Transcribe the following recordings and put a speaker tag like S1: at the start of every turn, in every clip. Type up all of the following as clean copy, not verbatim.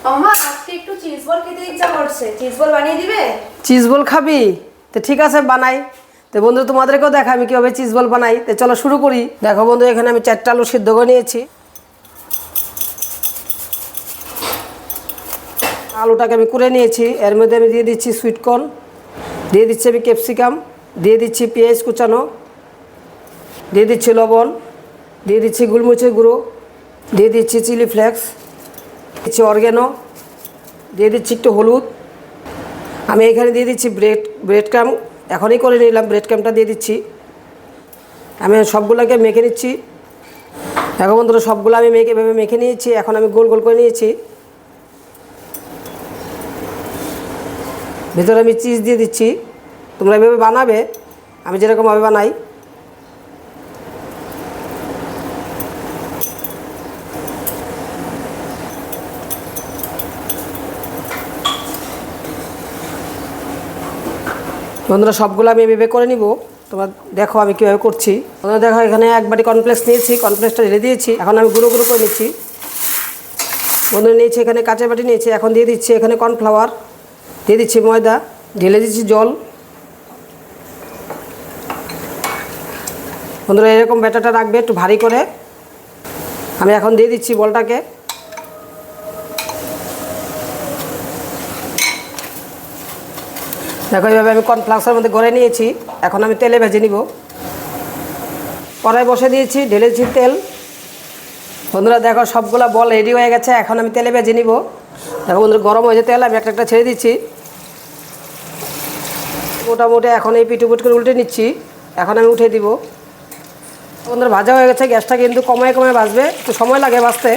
S1: আম্মা আজকে একটু চিজ বল খেতে ইচ্ছা করছে, চিজ বল বানিয়ে দিবে?
S2: চিজ বল খাবি? তো ঠিক আছে বানাই। তো বন্ধু তোমাদেরকেও দেখা আমি কীভাবে চিজ বল বানাই। তো চলো শুরু করি। দেখো বন্ধু, এখানে আমি 4টা আলু সিদ্ধ করে নিয়েছি। আলুটাকে আমি কুড়ে নিয়েছি। এর মধ্যে আমি দিয়ে দিচ্ছি সুইটকর্ন, দিয়ে দিচ্ছি আমি ক্যাপসিকাম, দিয়ে দিচ্ছি পেঁয়াজ কুচানো, দিয়ে দিচ্ছি লবণ, দিয়ে দিচ্ছি গোলমরিচের গুঁড়ো, দিয়ে দিচ্ছি চিলি ফ্লেক্স, দিচ্ছি অর্গ্যানো, দিয়ে দিচ্ছি একটু হলুদ। আমি এখানে দিয়ে দিচ্ছি ব্রেড ক্রাম্ব, এখনই করে নিলাম। ব্রেড ক্রাম্বটা দিয়ে দিচ্ছি। আমি সবগুলোকে মেখে নিচ্ছি। এখন বন্ধুরা সবগুলো আমি এভাবে মেখে নিয়েছি। এখন আমি গোল গোল করে নিয়েছি। ভিতরে আমি চিজ দিয়ে দিচ্ছি। তোমরা এভাবে বানাবে, আমি যেরকমভাবে বানাই। বন্ধুরা সবগুলো আমি এভাবে করে নিব। তোমরা দেখো আমি কীভাবে করছি। বন্ধুরা দেখো, এখানে 1 বাটি কর্নফ্লেক্স নিয়েছি, কর্নফ্লেক্সটা ঢেলে দিয়েছি। এখন আমি গুঁড়ো গুঁড়ো করে নিচ্ছি। বন্ধুরা নিয়েছি এখানে কাঁচের বাটি নিয়েছি। এখন দিয়ে দিচ্ছি এখানে কর্নফ্লাওয়ার, দিয়ে দিচ্ছি ময়দা, ঢেলে দিচ্ছি জল। বন্ধুরা এরকম ব্যাটারটা রাখবে একটু ভারী করে। আমি এখন দিয়ে দিচ্ছি বলটাকে। দেখো এইভাবে আমি কর্নফ্লাক্সের মধ্যে গড়ে নিয়েছি। এখন আমি তেলে ভেজে নিব। কড়াই বসে দিয়েছি, ঢেলেছি তেল। বন্ধুরা দেখো সবগুলো বল রেডি হয়ে গেছে। এখন আমি তেলে ভেজে নিব। দেখো বন্ধুরা গরম হয়েছে তেল, আমি একটা একটা ছেড়ে দিচ্ছি। মোটামুটি এখন এই পিটুপুট করে উল্টে নিচ্ছি। এখন আমি উঠে দিব। বন্ধুরা ভাজা হয়ে গেছে। গ্যাসটা কিন্তু কমায় কমায় ভাজবে, একটু সময় লাগে ভাজতে।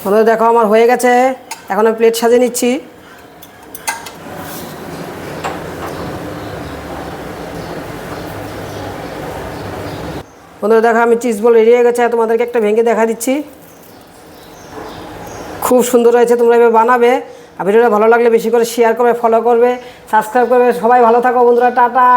S2: বন্ধুরা দেখো আমার হয়ে গেছে। এখন আমি প্লেট সাজিয়ে নিচ্ছি। বন্ধুরা দেখো আমি চিজ বল রেডি হয়ে গেছে। তোমাদেরকে একটা ভেঙে দেখা দিচ্ছি। খুব সুন্দর হয়েছে। তোমরা এভাবে বানাবে। আর ভিডিওটা ভালো লাগলে বেশি করে শেয়ার করবে, ফলো করবে, সাবস্ক্রাইব করবে। সবাই ভালো থাকো বন্ধুরা, টাটা।